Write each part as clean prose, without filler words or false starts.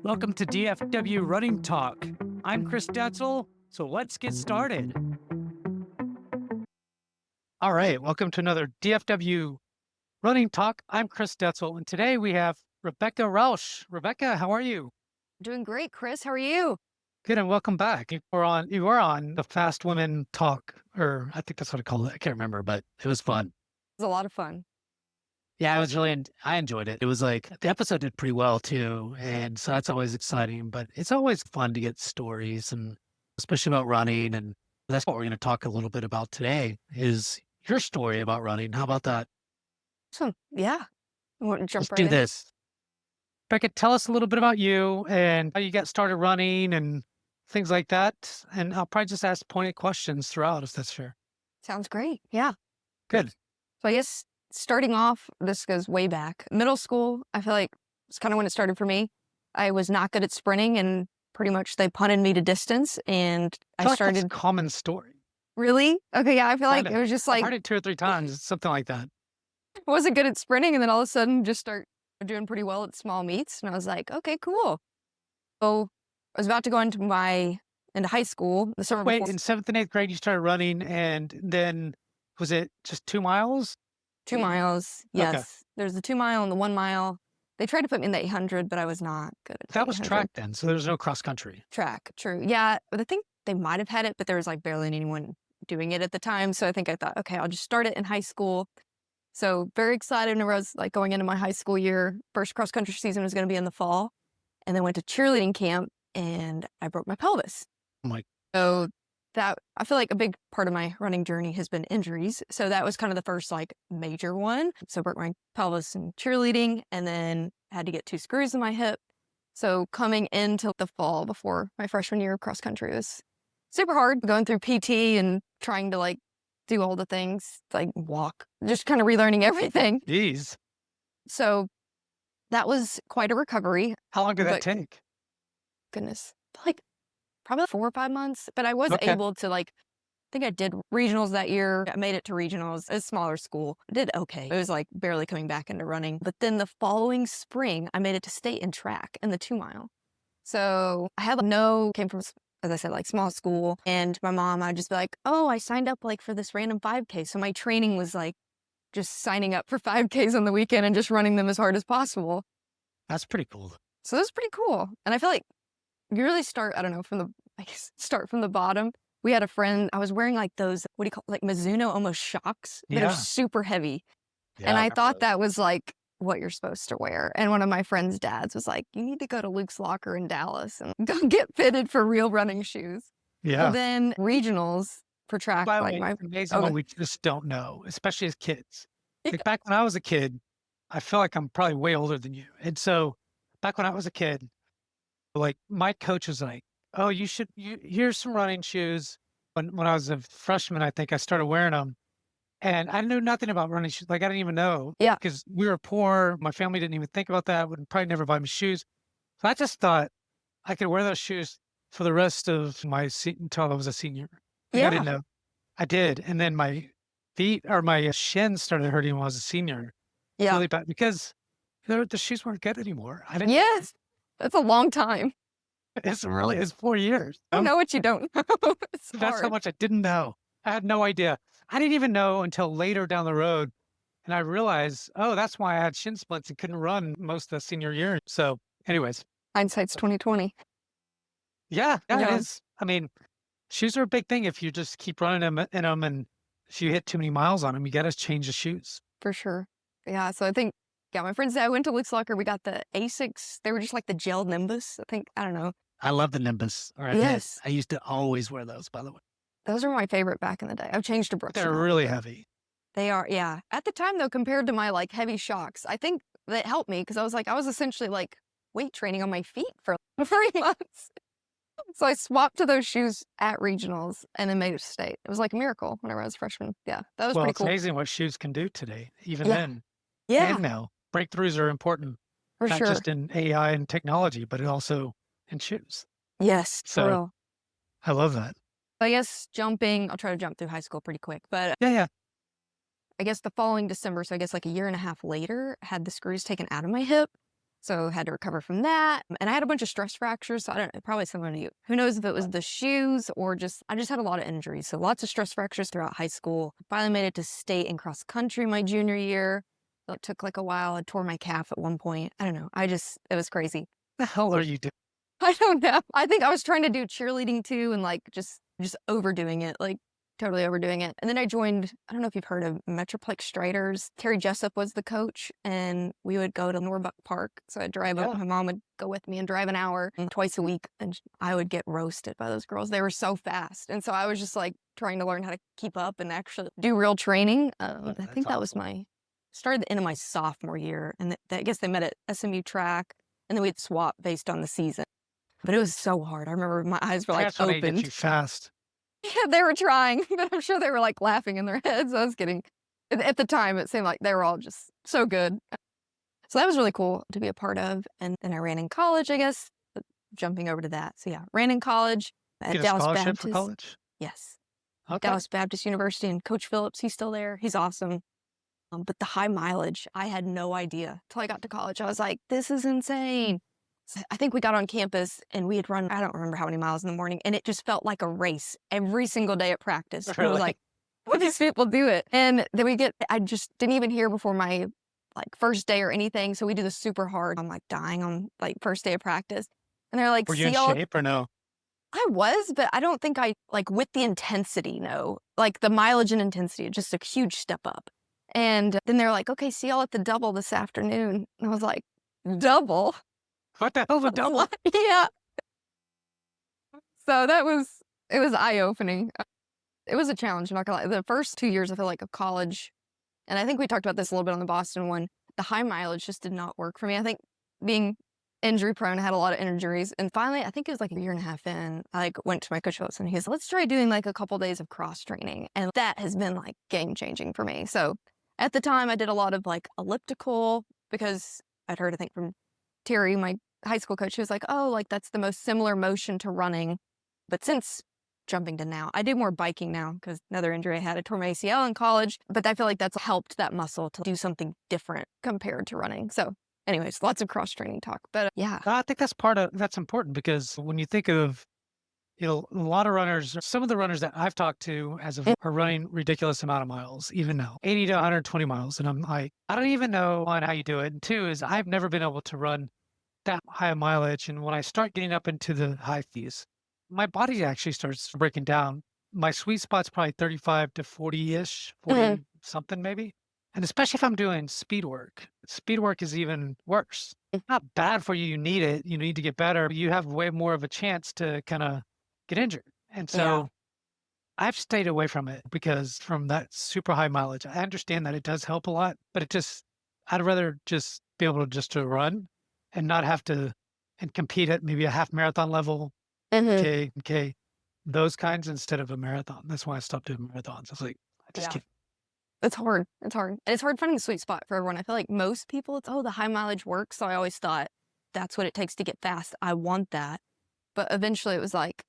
Welcome to DFW Running Talk. I'm Chris Detzel, so let's get started. All right, welcome to another DFW Running Talk. I'm Chris Detzel, and today we have Rebecca Roush. Rebecca, how are you? Doing great, Chris. How are you? Good, and welcome back. You were on the Fast Women Talk, or I think that's what I call it. I can't remember, but it was fun. It was a lot of fun. Yeah, I enjoyed it. It was like the episode did pretty well too. And so that's always exciting, but it's always fun to get stories and especially about running. And that's what we're going to talk a little bit about today is your story about running. How about that? So, yeah, I want to Let's jump right do in. this. Becca, tell us a little bit about you and how you got started running and things like that. And I'll probably just ask pointed questions throughout if that's fair. Sounds great. Yeah. Good. So, I guess starting off, this goes way back. Middle school, I feel like it's kind of when it started for me. I was not good at sprinting, and pretty much they punted me to distance. And I I feel like that's a started common story. really okay. Yeah, I feel like Kind it of. was just I've like heard it two or three times, something like that. I wasn't good at sprinting, and then all of a sudden just start doing pretty well at small meets. And I was like, okay, cool. So, I was about to go into high school the summer Wait, before. in 7th and 8th grade, you started running, and then was it just 2 miles? 2 miles, Okay. yes. There's the 2 mile and the 1 mile. They tried to put me in the 800, but I was not good at the That was 800. track then, so there was no cross country. Track, true. Yeah, but I think they might have had it, but there was, like, barely anyone doing it at the time, so I thought, "Okay, I'll just start it in high school." So, very excited when I was, like, going into my high school year. First cross country season was gonna be in the fall, and then went to cheerleading camp, and I broke my pelvis. I'm like, So that I feel like a big part of my running journey has been injuries. So that was kind of the first like major one. So broke my pelvis in cheerleading and then had to get 2 screws in my hip. So coming into the fall before my freshman year of cross country was super hard going through PT and trying to like do all the things, like walk, just kind of relearning everything. "Geez, So that was quite a recovery, how long did that but take?" goodness, like probably 4 or 5 months, but I was Okay. able to like I think I did regionals that year. I made it to regionals, a smaller school. I did okay. It was like barely coming back into running. But then the following spring, I made it to state in track in the 2 mile. So I had came from, as I said, like small school. And my mom, I'd just be like, oh, I signed up like for this random 5K. So my training was like just signing up for 5Ks on the weekend and just running them as hard as possible. That's pretty cool. So that's pretty cool. And I feel like you really start, I don't know, I guess, start from the bottom. We had a friend, I was wearing like those, what do you call like Mizuno almost shocks that are Yeah. super heavy. Yeah, And I I remember thought those. that was like what you're supposed to wear. And one of my friend's dads was like, you need to go to Luke's Locker in Dallas and go get fitted for real running shoes. Well, Yeah. then regionals for track, By the like way, my, it's amazing what okay. we just don't know, especially as kids. Yeah. Like, back when I was a kid, I feel like I'm probably way older than you, and so, back when I was a kid, like, my coach was like, "Oh, here's some running shoes." When I was a freshman, I think I started wearing them. And I knew nothing about running shoes, like, I didn't even know Yeah. because we were poor, my family didn't even think about that, would probably never buy me shoes. So I just thought I could wear those shoes for the rest of my until I was a senior. Like, I didn't Yeah. know. I did, and then my feet or my shins started hurting when I was a senior Yeah. really bad because the shoes weren't good anymore. I didn't Yes. That's a long time. it's 4 years. I don't know what you don't know. It's That's how hard. much I didn't know. I had no idea. I didn't even know until later down the road. And I realized, oh, that's why I had shin splints and couldn't run most of the senior year. So, anyways, Hindsight's 2020. yeah, it Yeah, is. I mean, shoes are a big thing. If you just keep running them in them, and if you hit too many miles on them, you got to change the shoes. for sure. Yeah, so I think yeah, my friends that I went to Luke's Locker, we got the Asics. They were just like the gel Nimbus. I don't know. I love the Nimbus, or I did. Yes. I used to always wear those, by the way. Those were my favorite back in the day. I've changed to Brooks They're now. really heavy. They are, yeah. At the time though, compared to my like heavy shocks, I think that helped me because I was essentially like weight training on my feet for 3 months. So I swapped to those shoes at regionals and then made it to state. It was like a miracle whenever I was a freshman. Yeah, that was Well, pretty it's cool. amazing what shoes can do today, even Yeah. then Yeah, and now. Breakthroughs are important, for not sure. just in AI and technology, but also in shoes. Yes, for So real. I love that. I guess I'll try to jump through high school pretty quick, but Yeah, yeah. I guess the following December, so I guess like a year and a half later, had the screws taken out of my hip. So had to recover from that. And I had a bunch of stress fractures. So I don't know, probably similar to you. Who knows if it was the shoes or just, I just had a lot of injuries. So lots of stress fractures throughout high school. Finally made it to state and cross country my junior year. It took like a while. I tore my calf at one point. I don't know. It was crazy. The hell are you doing? I don't know. I think I was trying to do cheerleading too and like just overdoing it, like totally overdoing it. And then I joined, I don't know if you've heard of Metroplex Striders. Terry Jessup was the coach and we would go to Norbuck Park. So I'd drive up, Yeah. my mom would go with me and drive an hour twice a week and I would get roasted by those girls. They were so fast. And so I was just like trying to learn how to keep up and actually do real training. Oh, I that's think that was awesome. started the end of my sophomore year. And I guess they met at SMU track and then we'd swap based on the season. But it was so hard. I remember my eyes were, like, Parents want to get you opened. fast. Yeah, they were trying, but I'm sure they were, like, laughing in their heads. I was kidding. At the time, it seemed like they were all just so good. So that was really cool to be a part of, and then I ran in college, I guess, jumping over to that. So, yeah, ran in college at Get a Dallas scholarship for Baptist. college? Yes, Okay. Dallas Baptist University, and Coach Phillips, he's still there. He's awesome. But the high mileage, I had no idea till I got to college. I was like, "This is insane." I think we got on campus and we had run, I don't remember how many miles in the morning, and it just felt like a race every single day at practice. And I was Really? like, what these people do it? And then I just didn't even hear before my like first day or anything. So we do this super hard. I'm like dying on like first day of practice. And they're like, Were you in see all, shape or no? I was, but I don't think I like with the intensity, no, like the mileage and intensity, just a huge step up. And then they're like, okay, see y'all at the double this afternoon. And I was like, double? What the hell's a double? Yeah. So it was eye-opening. It was a challenge, I'm not gonna lie. The first 2 years, I feel like, of college, and I think we talked about this a little bit on the Boston one, the high mileage just did not work for me. I think being injury prone, I had a lot of injuries, and finally, I think it was like a year and a half in, I, like, went to my coach Phillips, and he said, "Let's try doing, like, a couple days of cross training," and that has been, like, game changing for me. So, at the time, I did a lot of, like, elliptical because I'd heard, I think, from Terry, my high school coach, she was like, "Oh, like, that's the most similar motion to running." But since jumping to now, I do more biking now because another injury I had, I tore my ACL in college, but I feel like that's helped that muscle to do something different compared to running. So anyways, lots of cross training talk, but yeah. I think that's important because when you think of, a lot of runners, some of the runners that I've talked to as of Mm, are running ridiculous amount of miles, even now, 80 to 120 miles. And I'm like, I don't even know one, how you do it. And two is I've never been able to run that high a mileage. And when I start getting up into the high fees, my body actually starts breaking down. My sweet spot's probably 35 to 40-ish, mhm, 40 something maybe. And especially if I'm doing speed work. Speed work is even worse. mm, Not bad for you. You need it. You need to get better. But you have way more of a chance to kind of get injured. And yeah. so I've stayed away from it because from that super high mileage, I understand that it does help a lot, but I'd rather just be able to just to run and not have to and compete at maybe a half marathon level, Mhm, okay, those kinds instead of a marathon. That's why I stopped doing marathons. I was like, I just yeah. can't. It's hard. It's hard. And it's hard finding the sweet spot for everyone. I feel like most people, it's, oh, the high mileage works. So I always thought that's what it takes to get fast. I want that. But eventually it was like,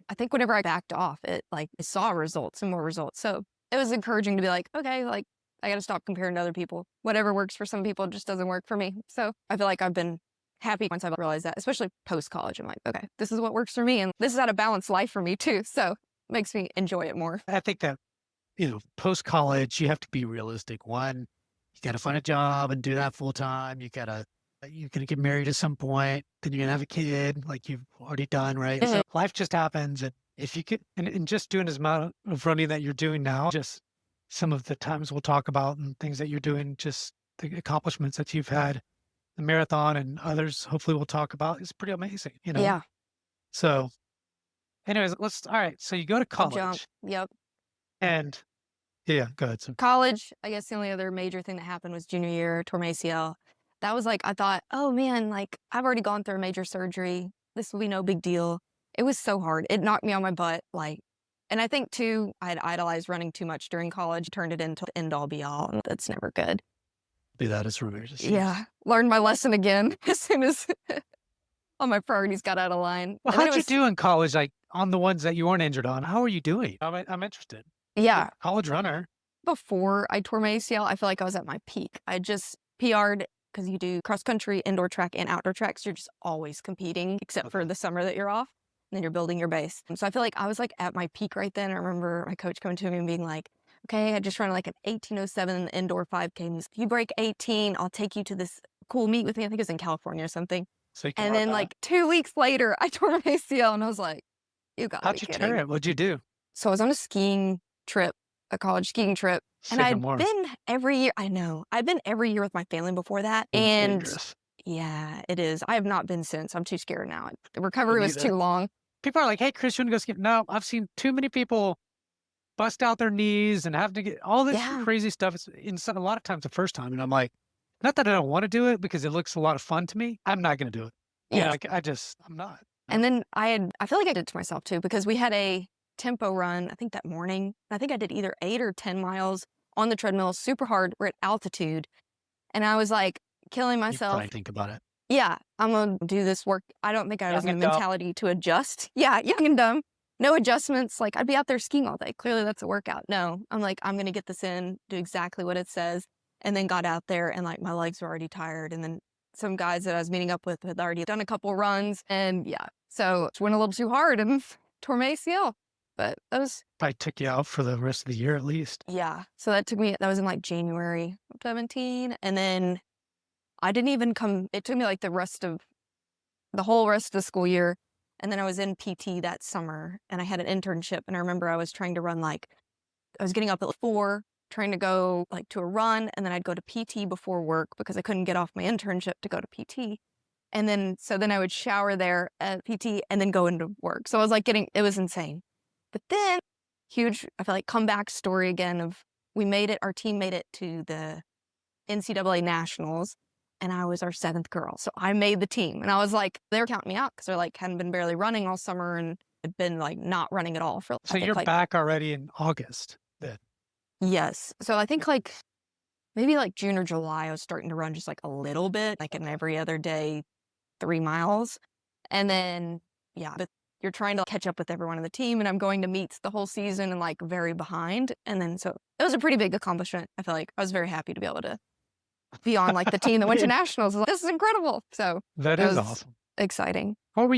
I think whenever I backed off, it like I saw results and more results. So it was encouraging to be like, okay, like I got to stop comparing to other people. Whatever works for some people just doesn't work for me. So I feel like I've been happy once I've realized that, especially post college. I'm like, okay, this is what works for me. And this is how to balance life for me too. So it makes me enjoy it more. I think that, post college, you have to be realistic. One, you got to find a job and do that full time. You're gonna get married at some point, then you're gonna have a kid, like you've already done, right? Mhm. So life just happens, and if you could, and just doing as amount of running that you're doing now, just some of the times we'll talk about and things that you're doing, just the accomplishments that you've had, the marathon and others. Hopefully, we'll talk about is pretty amazing. Yeah. So, anyways, all right. So you go to I've jumped. college, Yep. and yeah, go ahead. So College, I guess the only other major thing that happened was junior year, tore my ACL. That was like, I thought, oh man, like I've already gone through a major surgery. This will be no big deal. It was so hard. It knocked me on my butt. Like, and I think too, I had idolized running too much during college, turned it into the end all be all. And that's never good. do that as rumors, it seems. Yeah. Learned my lesson again as soon as all my priorities got out of line. Well, And then it how'd you was, do in college? Like on the ones that you weren't injured on, how are you doing? I'm interested. You're yeah, a college runner. before I tore my ACL, I feel like I was at my peak. I just PR'd because you do cross country, indoor track, and outdoor tracks. You're just always competing, except for Okay. the summer that you're off. And then you're building your base. And so I feel like I was like at my peak right then. I remember my coach coming to me and being like, okay, I just ran like an 18:07 indoor 5K. And he's, if you break 18, I'll take you to this cool meet with me. I think it was in California or something. So you can And run then that. like 2 weeks later, I tore my ACL and I was like, you gotta be How'd you tear kidding. it? What'd you do? So I was on a skiing trip, a college skiing trip, and Say no I'd more. been every year. I know. I'd been every year with my family before that. It's And dangerous. yeah, it is. I have not been since. I'm too scared now. The Me recovery was neither. too long. People are like, "Hey, Chris, you wanna go ski?" No, I've seen too many people bust out their knees and have to get all this Yeah. crazy stuff. It's a lot of times the first time, and I'm like, not that I don't wanna do it because it looks a lot of fun to me. I'm not gonna do it. Yeah. Like, I'm not. And No. then I feel like I did it to myself too because we had a tempo run, I think that morning. I think I did either 8 or 10 miles on the treadmill, super hard. We're at altitude. And I was like killing You probably myself. think about it. Yeah, I'm gonna do this work. I don't think I was Young in the and dumb. mentality to adjust. Yeah, young and dumb. No adjustments. Like I'd be out there skiing all day. Clearly that's a workout. No, I'm like, I'm gonna get this in, do exactly what it says. And then got out there and like my legs were already tired. And then some guys that I was meeting up with had already done a couple runs. And yeah, so it went a little too hard and tore my ACL. But that was, Probably took you out for the rest of the year at least. yeah. So that was in like January of 17. And then I didn't even come, it took me like the whole rest of the school year. And then I was in PT that summer and I had an internship. And I remember I was trying to run I was getting up at 4, trying to go like to a run. And then I'd go to PT before work because I couldn't get off my internship to go to PT. And then I would shower there at PT and then go into work. So I was like it was insane. But then, huge, I feel like comeback story again of our team made it to the NCAA nationals and I was our 7th girl. So I made the team and I was like, they were counting me out because they're like, hadn't been barely running all summer and had been like not running at all for, I So think you're like, back already in August then. yes. So I think like maybe like June or July, I was starting to run just like a little bit, like an every other day, 3 miles. And then, yeah, but you're trying to catch up with everyone on the team and I'm going to meets the whole season and like very behind. And then, so it was a pretty big accomplishment. I feel like I was very happy to be able to be on like the team that went to I nationals. I was like, this is incredible. So that it is was awesome. exciting. What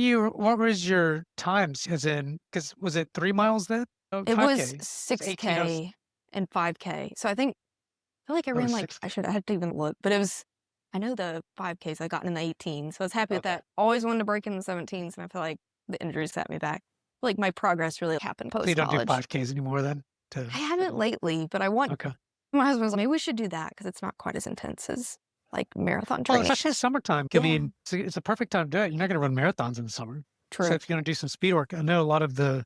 was your times as in, because was it 3 miles then? Oh, It was 5K. It's 18:00. 6K and 5K. So I feel like I Oh, ran like, 6K. I had to even look, but I know the 5Ks I gotten in the 18. So I was happy with Okay. that. Always wanted to break in the 17s. And I feel like the injuries set me back. Like my progress really happened So you post don't do college. 5Ks anymore then? I haven't lately, but I want, Okay. my husband was like, maybe we should do that because it's not quite as intense as like marathon Well, training. especially in summertime. I Yeah, mean, it's a perfect time to do it. You're not gonna run marathons in the summer. So true. if you're gonna do some speed work, I know a lot of the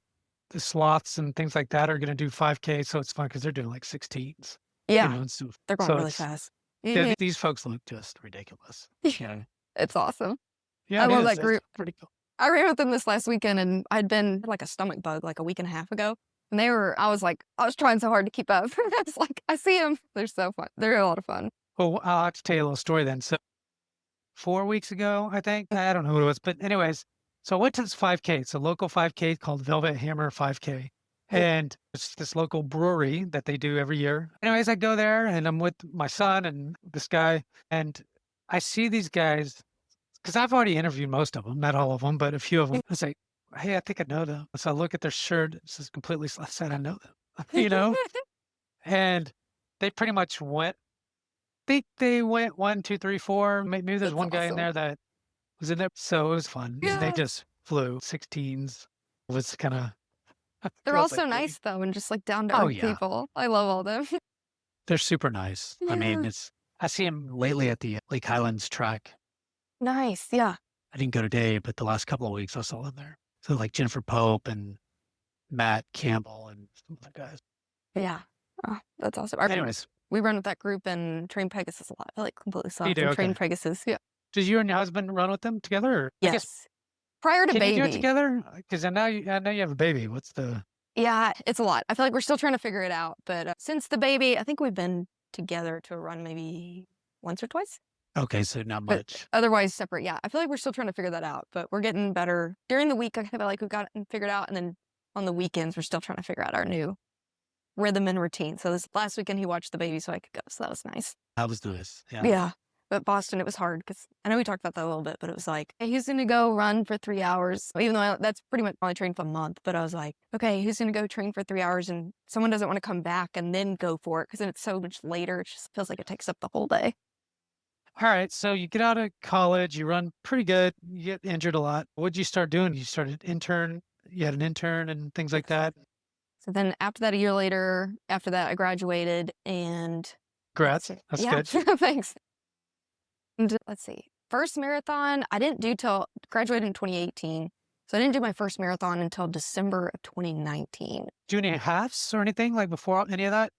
sloths and things like that are gonna do 5K, so it's fun because 'cause they're doing like 16s, Yeah, and stuff. they're going So really it's fast. yeah, Mhm. these folks look just ridiculous. Yeah. It's awesome. Yeah, I it love is. that It's group. pretty cool. I ran with them this last weekend and I'd been like a stomach bug like a week and a half ago. And I was trying so hard to keep up. It's like, I see them. They're so fun. They're a lot of fun. Well, I'll have to tell you a little story then. So 4 weeks ago, I think. I don't know who it was, but anyways, so I went to this 5K. It's a local 5K called Velvet Hammer 5K, Oh, and it's this local brewery that they do every year. Anyways, I go there and I'm with my son and this guy, and I see these guys because I've already interviewed most of them, not all of them, but a few of them. I say, "Hey, I think I know them." So I look at their shirt. It says completely. I said, "I know them," you know, and they pretty much went. Think they went 1, 2, 3, 4. Maybe there's That's one guy in awesome. there that was in there, so it was fun, and they Yeah. just flew 16s. It was kinda They're all girls so like me. nice though and just like down to Oh, earth yeah. people. I love all them. They're super nice. I mean, Yeah. I see them lately at the Lake Highlands track. Nice. Yeah. I didn't go today, but the last couple of weeks I saw them there. So, like, Jennifer Pope and Matt Campbell and some other guys. Yeah. Oh, that's awesome. Anyways, We run with that group and train Pegasus a lot. I like completely you soft do, and train okay. Pegasus. Yeah. Did you and your husband run with them together? Or I guess, Yes. Prior to can you do it baby. together? Because I know you have a baby. What's the Yeah, it's a lot. I feel like we're still trying to figure it out. But since the baby, I think we've been together to a run maybe once or twice, okay, so not but much. otherwise separate. Yeah, I feel like we're still trying to figure that out, but we're getting better. During the week, I feel like we've got it figured out. And then on the weekends, we're still trying to figure out our new rhythm and routine. So this last weekend, he watched the baby so I could go. So that was nice. How was this? Yeah. Yeah. But Boston, it was hard because I know we talked about that a little bit, but it was like, hey, who's going to go run for 3 hours? Even though that's pretty much only trained for a month. But I was like, okay, who's going to go train for 3 hours? And someone doesn't want to come back and then go for it because then it's so much later. It just feels like it takes up the whole day. All right. So you get out of college, you run pretty good, you get injured a lot. What'd you start doing? You started intern, you had an intern and things like Yes. that. So then after that, a year later, after that, I graduated and let's Congrats. see. That's Yeah, good. thanks. And let's see. First marathon, I didn't do till graduated in 2018. So I didn't do my first marathon until December of 2019. Do any halves or anything like before any of that?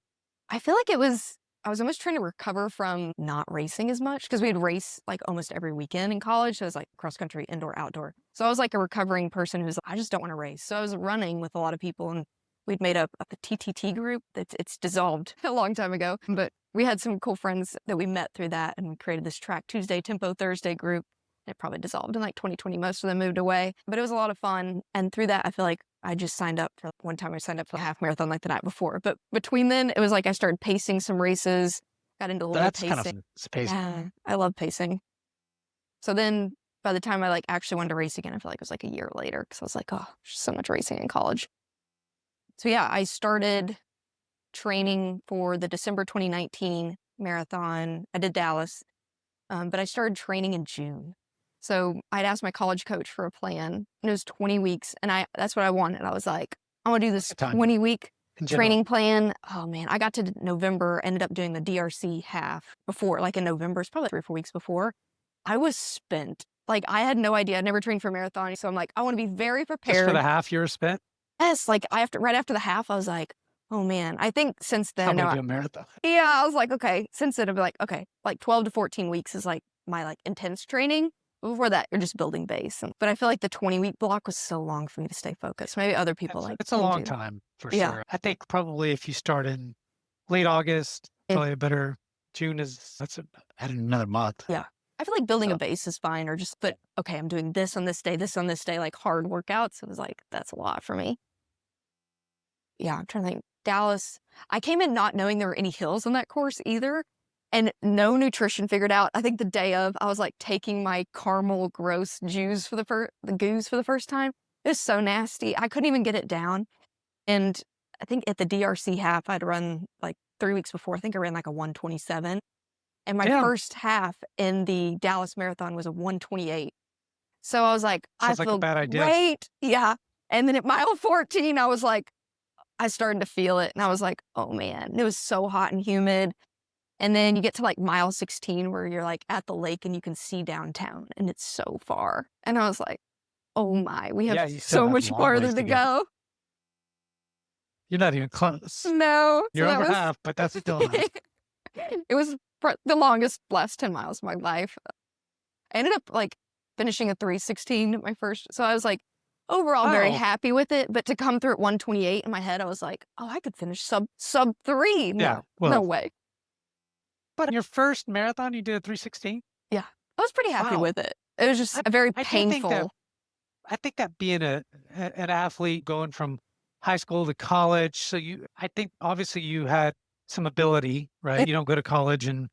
I feel like I was almost trying to recover from not racing as much because we'd race like almost every weekend in college. So it was like cross country, indoor, outdoor. So I was like a recovering person who's, I just don't want to race. So I was running with a lot of people and we'd made up a TTT group. It's dissolved a long time ago, but we had some cool friends that we met through that and we created this Track Tuesday, Tempo Thursday group. It probably dissolved in like 2020. Most of them moved away, but it was a lot of fun. And through that, I feel like I just signed up for one time I signed up for a half marathon like the night before. But between then, it was like I started pacing some races, got into a little That's kind of pacing. fun. It's amazing. Yeah, I love pacing. So then by the time I like actually wanted to race again, I feel like it was like a year later because I was like, oh, there's so much racing in college. So yeah, I started training for the December 2019 marathon. I did Dallas, but I started training in June. So I'd asked my college coach for a plan, and it was 20 weeks, and that's what I wanted. I was like, I want to do this Good time 20-week in general. training plan. Oh man, I got to November, ended up doing the DRC half before, like in November. It's probably 3 or 4 weeks before. I was spent. Like I had no idea. I'd never trained for a marathon, so I'm like, I want to be very Just for the prepared. half year spent, Yes, like right after the half, I was like, oh man. I think since how then, about no, do a marathon? yeah, I was like, okay. Since then, I'd be like, okay, like 12 to 14 weeks is like my like intense training. Before that, you're just building base. But I feel like the 20-week block was so long for me to stay focused. Maybe other people like It's a can long do. time for Yeah. sure. I think probably if you start in late August, Mm, probably a better June is add another month. yeah. I feel like building a So base is fine, or just, but okay, I'm doing this on this on this day, like hard workouts. It was like, that's a lot for me. Yeah, I'm trying to think. Dallas, I came in not knowing there were any hills on that course either, and no nutrition figured out. I think the day of, I was like taking my caramel gross juice for the goose for the first time. It was so nasty. I couldn't even get it down. And I think at the DRC half, I'd run like 3 weeks before. I think I ran like a 127. And my damn, first half in the Dallas Marathon was a 128. So I was like, I sounds like a feel bad idea. great. Yeah. And then at mile 14, I was like, I started to feel it and I was like, oh man, it was so hot and humid. And then you get to like mile 16 where you're like at the lake and you can see downtown and it's so far. And I was like, oh my, we have Yeah, you still so have a much long farther ways to to go. go. You're not even close. No. So You're that over was, half, but that's still enough. it was the longest last 10 miles of my life. I ended up like finishing a 316 at my first. So I was like, overall very Oh, happy with it. But to come through at 128 in my head, I was like, oh, I could finish sub 3. yeah. No, no Well, way. but your first marathon, you did a 316? Yeah. I was pretty happy Wow. with it. It was just I a very I do think that painful. I think that being an athlete going from high school to college, so I think obviously you had some ability, right? eh, You don't go to college and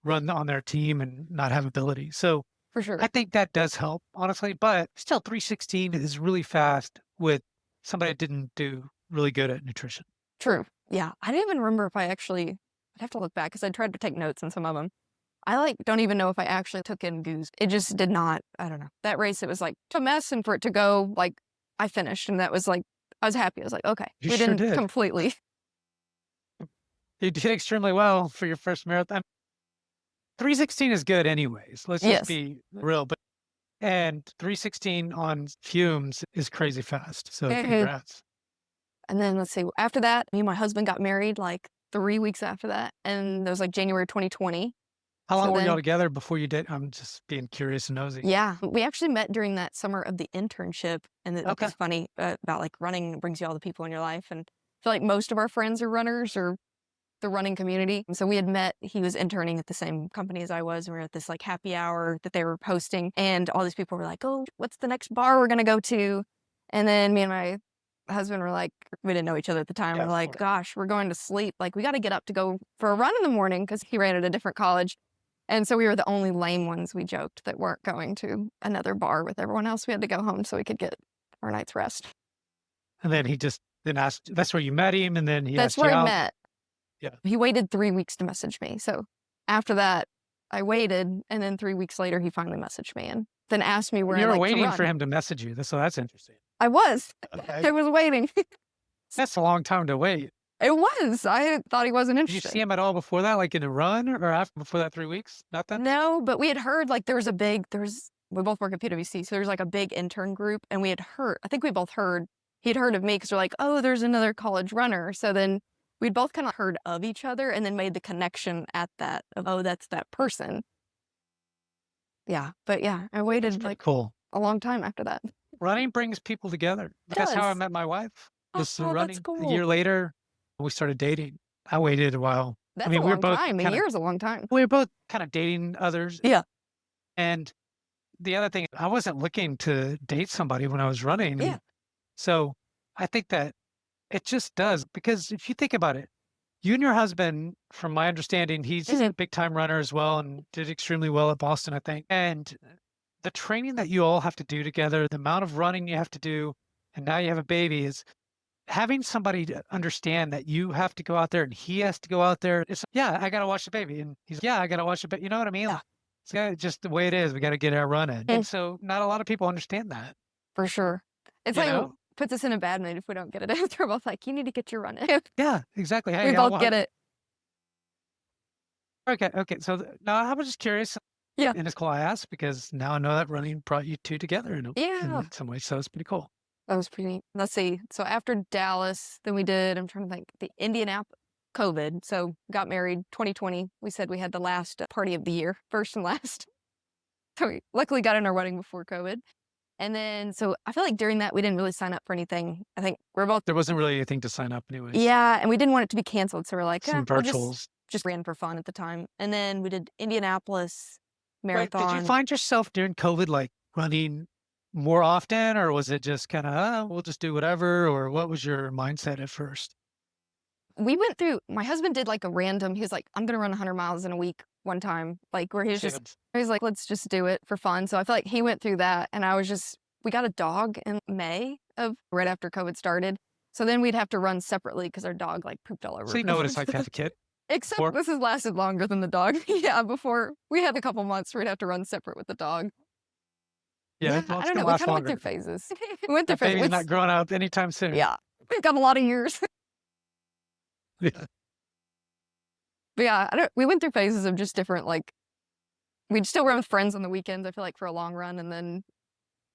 run on their team and not have ability. So For I sure. think that does help, honestly. But still, 316 is really fast with somebody that didn't do really good at nutrition. True. Yeah. I didn't even remember if I'd have to look back because I tried to take notes on some of them. I like don't even know if I actually took in goose. It just did not. I don't know. That race, it was like a mess, and for it to go like I finished, and that was like I was happy. I was like, okay, You we sure didn't did. completely. You did extremely well for your first marathon. 316 is good anyways. Let's just Yes. be real. But and 316 on fumes is crazy fast. So Mhm. congrats. And then let's see. After that, me and my husband got married like 3 weeks after that, and that was like January 2020. How long So were y'all then, together before you did? I'm just being curious and nosy. yeah, we actually met during that summer of the internship, and Okay. it's funny about like running brings you all the people in your life, and I feel like most of our friends are runners or the running community. And so we had met, he was interning at the same company as I was. And we were at this like happy hour that they were hosting. And all these people were like, oh, what's the next bar we're going to go to? And then me and my husband were like, we didn't know each other at the time. Yeah, We're of like, course. gosh, we're going to sleep. Like, we got to get up to go for a run in the morning because he ran at a different college. And so we were the only lame ones, we joked, that weren't going to another bar with everyone else. We had to go home so we could get our night's rest. And then he just then asked that's where you met him, and then he That's asked where you I out? met. Yeah. He waited 3 weeks to message me. So after that, I waited, and then 3 weeks later, he finally messaged me and then asked me where I You were like to waiting for run. him to message you, so that's interesting. I was. Okay. I was waiting. That's a long time to wait. It was. I thought he wasn't Did you see interested. him at all before that, like in a run or after before that 3 weeks? Nothing? No, but we had heard like there's we both work at PwC, so there's like a big intern group, and we had heard, I think we both heard, he'd heard of me because we're like, oh, there's another college runner. So then we'd both kind of heard of each other and then made the connection at that of, oh, that's that person. Yeah. But yeah, I That's waited pretty like cool. a long time after that. It Running brings people together. That's how I does. met my wife, just through Oh, that's running. A cool. year later, we started dating. I waited a while. I That's a mean, we were long both time. A kinda year is a long time. we were both kinda dating others, Yeah. and the other thing, I wasn't looking to date somebody when I was running, Yeah. and so I think that it just does, because if you think about it, you and your husband, from my understanding, he's a Mhm. big time runner as well and did extremely well at Boston, I think. And the training that you all have to do together, the amount of running you have to do, and now you have a baby, is having somebody to understand that you have to go out there and he has to go out there. It's yeah, I gotta watch the baby. And he's yeah, I gotta watch the baby. You know what I mean? Yeah. It's just the way it is. We gotta get our run in. And Mm, so not a lot of people understand that, for sure. It's you like know? puts us in a bad mood if we don't get it after. We're both like, you need to get your run in. Yeah, exactly. We Hey, both get it. okay, okay. So now I was just curious. Yeah. And it's cool I asked because now I know that running brought you 2 together Yeah. in some ways, so it's pretty cool. That was pretty neat. Let's see. So after Dallas, then we did, I'm trying to think, the Indianapolis COVID. So got married 2020. We said we had the last party of the year, first and last. So we luckily got in our wedding before COVID. And then, so I feel like during that, we didn't really sign up for anything. I think we're both, There wasn't really anything to sign up anyways. yeah, and we didn't want it to be canceled. So we're like, Some we'll virtuals. just ran for fun at the time. And then we did Indianapolis Wait, did you marathon. find yourself during COVID, like, running more often, or was it just kinda, "Oh, we'll just do whatever," or what was your mindset at first? We went through, my husband did like a random, he was like, I'm going to run 100 miles in a week one time, like where Shit. he's like, let's just do it for fun. So I feel like he went through that. And I was just, we got a dog in May of right after COVID started. So then we'd have to run separately because our dog like pooped all over. So you know what it's like to have a kid Except before? this has lasted longer than the dog. Yeah, before we had a couple months where we'd have to run separate with the dog. Yeah, Yeah, well, I it's don't gonna know. We last kind of went through longer. phases. We went through That baby's not phases. growing up anytime soon. Yeah, we've got a lot of years. Yeah. But yeah, I don't, we went through phases of just different, like, we'd still run with friends on the weekends, I feel like, for a long run, and then,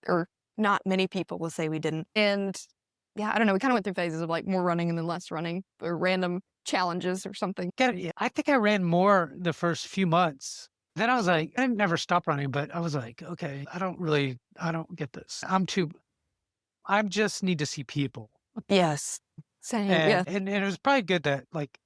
or not many people will say we didn't. And yeah, I don't know. We kind of went through phases of like more running and then less running or random challenges or something. Yeah, I think I ran more the first few months. Then I was like, I never stopped running, but I was like, okay, I don't get this. I'm just need to see people. Yes. Same. Yeah. And it was probably good that, like,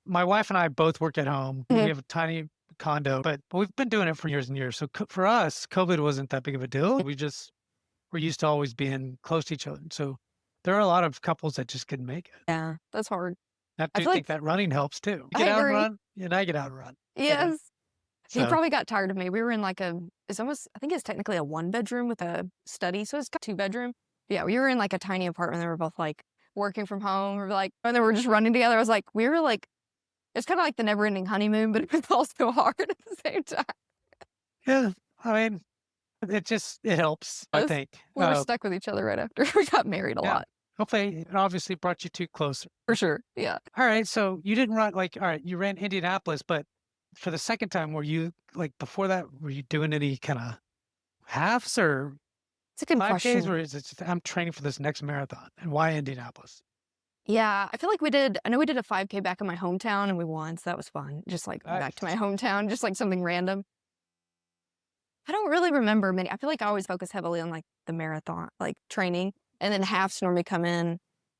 my wife and I both work at home. We Mhm. have a tiny condo, but we've been doing it for years and years. So for us, COVID wasn't that big of a deal. We're used to always being close to each other. So there are a lot of couples that just couldn't make it. Yeah. That's hard. I I do feel think like, that running helps too. You I get out and agree. run, and I get out and run. You know? Yes. He So probably got tired of me. We were in like it's almost, I think it's technically a 1 bedroom with a study. So it's got 2 bedroom. Yeah. We were in like a tiny apartment. They were both like working from home. We were like, and then we were just running together. I was like, we were like, it's kind of like the never ending honeymoon, but it was also hard at the same time. yeah, I mean, it helps, I Yes. think. We were stuck with each other right after we got married a Yeah. lot. Hopefully it obviously brought you two closer. For sure. Yeah. All right, so you didn't run like all right, you ran Indianapolis, but for the second time, were you like before that, were you doing any kind of halves or It's a good 5Ks, question. or is it just, I'm training for this next marathon? And why Indianapolis? Yeah. I feel like I know we did a 5K back in my hometown and we won. So that was fun. Just like back to my Nice. hometown, just like something random. I don't really remember many. I feel like I always focus heavily on like the marathon, like training. And then halves normally come in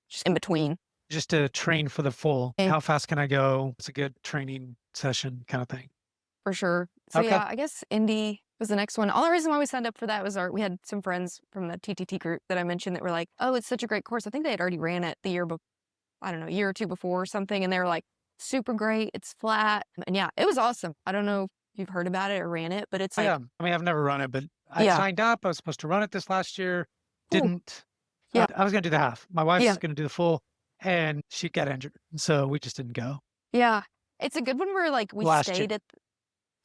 just in between. Just to train for the full. Eh, How fast can I go? It's a good training session kind of thing. For sure. So Okay. yeah, I guess Indy was the next one. All the reason why we signed up for that was we had some friends from the TTT group that I mentioned that were like, oh, it's such a great course. I think they had already ran it the year before, I don't know, a year or two before or something. And they were like, super great. It's flat. And yeah, it was awesome. I don't know you've heard about it or ran it, but it's Oh, like yeah. I mean, I've never run it, but I yeah, signed up. I was supposed to run it this last year. cool. Didn't. Yeah, I was gonna do the half. My yeah, wife's gonna do the full, and she got injured, so we just didn't go yeah. It's a good one where, like, we last year. stayed at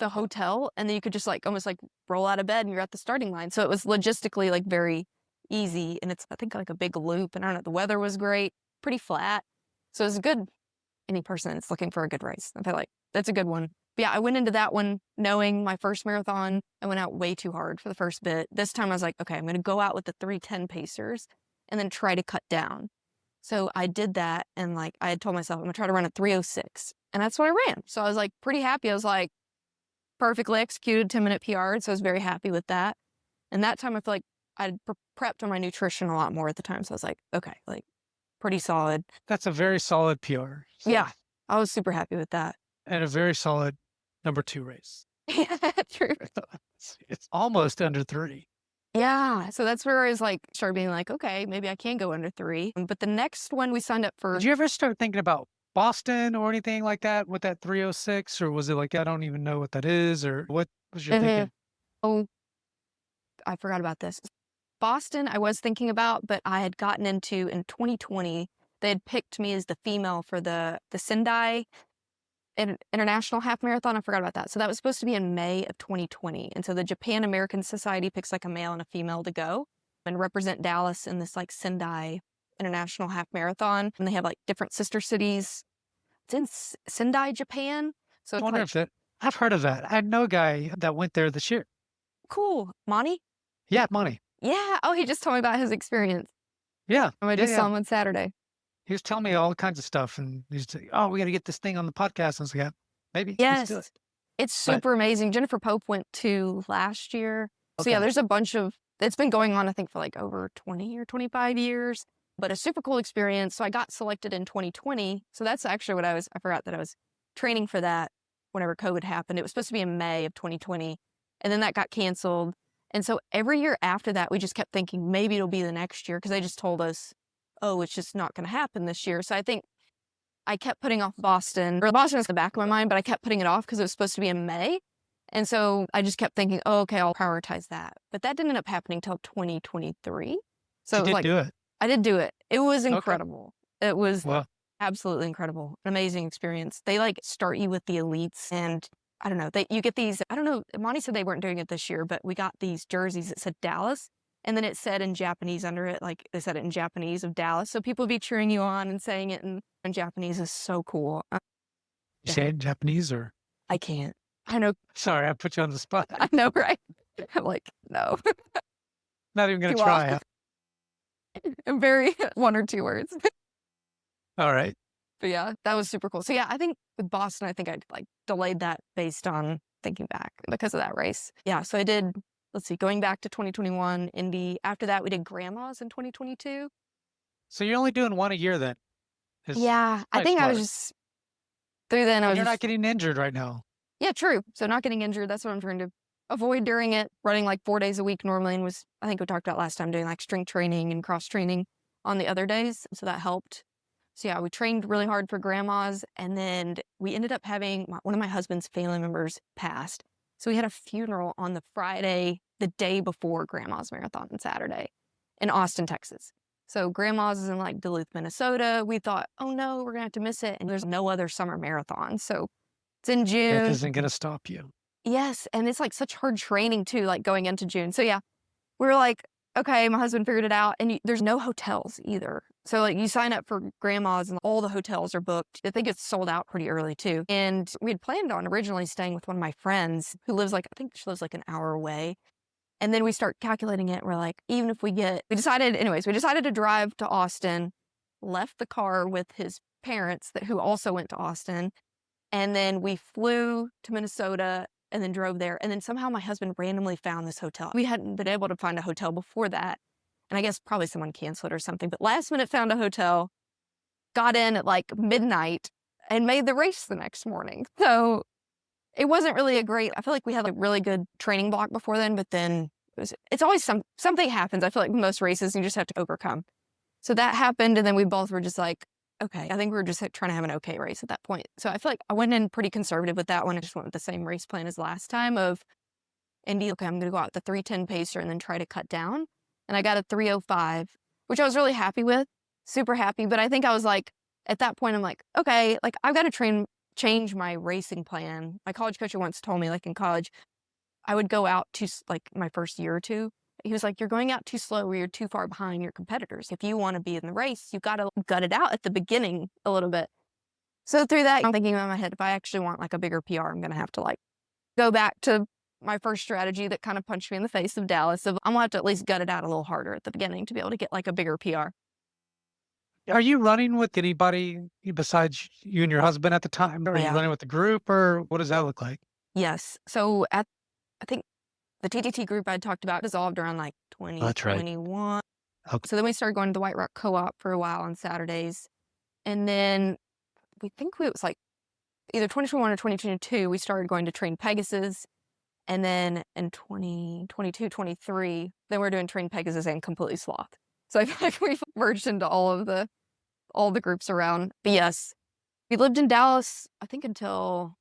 the hotel, and then you could just, like, almost, like, roll out of bed and you're at the starting line, so it was logistically, like, very easy, and it's, I think, like, a big loop, and I don't know, the weather was great, pretty flat, so it's good any person that's looking for a good race. I feel like that's a good one. But yeah, I went into that one knowing my first marathon, I went out way too hard for the first bit. This time I was like, okay, I'm going to go out with the 3:10 pacers and then try to cut down. So I did that. And like, I had told myself, I'm going to try to run a 3:06. And that's what I ran. So I was like, pretty happy. I was like, perfectly executed 10-minute PR. So I was very happy with that. And that time I feel like I'd prepped on my nutrition a lot more at the time. So I was like, okay, like pretty solid. That's a very solid PR. So, Yeah. I was super happy with that. and a very solid number 2 race. Yeah, true. It's almost under 3. Yeah, so that's where I was like, started being like, okay, maybe I can go under 3. But the next one we signed up for, Did you ever start thinking about Boston or anything like that with that 306, or was it like, I don't even know what that is, or what was your mhm. thinking? Oh, I forgot about this. Boston, I was thinking about, but I had gotten into in 2020. They had picked me as the female for the Sendai International Half Marathon. I forgot about that. So that was supposed to be in May of 2020. And so the Japan American Society picks like a male and a female to go and represent Dallas in this like Sendai International Half Marathon. And they have like different sister cities. It's in Sendai, Japan. So I it's wonder like, if that I've heard of that. I know a guy that went there this year. cool. Monty? Yeah, money. Yeah. Oh, he just told me about his experience. Yeah, I yeah, just saw yeah. him on Saturday. He was telling me all kinds of stuff, and he's like, "Oh, we got to get this thing on the podcast." I was like, "Yeah, maybe let's do it." Yes. It's But super amazing. Jennifer Pope went to last year. So yeah, okay, there's a bunch of it's been going on, I think, for like over 20 or 25 years, but a super cool experience. So I got selected in 2020. So that's actually what I forgot that I was training for that whenever COVID happened. It was supposed to be in May of 2020. And then that got canceled. And so every year after that, we just kept thinking maybe it'll be the next year because they just told us, oh, it's just not going to happen this year. So I think I kept putting off Boston, or Boston was in the back of my mind, but I kept putting it off because it was supposed to be in May. And so I just kept thinking, oh, okay, I'll prioritize that. But that didn't end up happening till 2023. So she it was did like, do it. I did do it. It was Okay, incredible. It was well, absolutely incredible. An amazing experience. They like start you with the elites and I don't know, you get these, I don't know, Monty said they weren't doing it this year, but we got these jerseys that said Dallas. And then it said in Japanese under it, like they said it in Japanese of Dallas. So people would be cheering you on and saying it in Japanese is so cool. you say it in Japanese, or I can't. I know. sorry, I put you on the spot. I know, right? I'm like, no, Not even gonna too off. try. Huh? I'm very one or two words. All right. But yeah, that was super cool. So yeah, I think with Boston, I think I like delayed that based on thinking back because of that race. Yeah, so I did. Let's see, going back to 2021 Indy. After that, we did Grandma's in 2022. So you're only doing one a year then? Is Yeah, I probably think I was smart. just through then. I And was you're not just getting injured right now. yeah, true. So not getting injured. That's what I'm trying to avoid during it. Running like 4 days a week normally, and was I think we talked about last time doing like strength training and cross training on the other days. So that helped. So yeah, we trained really hard for Grandma's, and then we ended up having one of my husband's family members passed. So we had a funeral on the Friday, the day before Grandma's marathon on Saturday in Austin, Texas. So Grandma's is in like Duluth, Minnesota. We thought, oh no, we're gonna have to miss it. And there's no other summer marathon. So it's in Death June. isn't gonna stop you. Yes, and it's like such hard training too, like going into June. So yeah, we were like, okay, my husband figured it out, and there's no hotels either. So like you sign up for Grandma's and all the hotels are booked. I think it's sold out pretty early too. And we had planned on originally staying with one of my friends who lives like I think she lives like an hour away. And then we start calculating it. We're like, even if we decided, anyways, we decided to drive to Austin, left the car with his parents who also went to Austin. And then we flew to Minnesota and then drove there. And then somehow my husband randomly found this hotel. We hadn't been able to find a hotel before that. And I guess probably someone canceled or something, but last minute found a hotel, got in at like midnight and made the race the next morning. So it wasn't really I feel like we had a really good training block before then, but then it's always something happens. I feel like most races you just have to overcome. So that happened. And then we both were just like, okay. I think we were just like, trying to have an okay race at that point. So I feel like I went in pretty conservative with that one. I just went with the same race plan as last time of Indy. Okay, I'm going to go out the 3:10 pacer and then try to cut down. And I got a 3:05, which I was really happy with, super happy. But I think I was like, at that point, I'm like, okay, like I've got to change my racing plan. My college coach once told me, like in college, I would go out like my first year or two. He was like, you're going out too slow or you're too far behind your competitors. If you want to be in the race, you got to gut it out at the beginning a little bit. So through that, I'm thinking in my head, if I actually want like a bigger PR, I'm going to have to like go back to my first strategy that kind of punched me in the face of Dallas. Of I'm going to have to at least gut it out a little harder at the beginning to be able to get like a bigger PR. Are you running with anybody besides you and your husband at the time? Are you Yeah. running with the group, or what does that look like? Yes. So I think the TTT group I talked about dissolved around like Oh, that's right. 2021. Okay. So then we started going to the White Rock Co-op for a while on Saturdays. And then it was like either 2021 or 2022, we started going to train Pegasus. And then in 2022, 23, then we're doing train Pegasus and completely Sloth. So I feel like we've merged into all the groups around. But yes, we lived in Dallas, I think until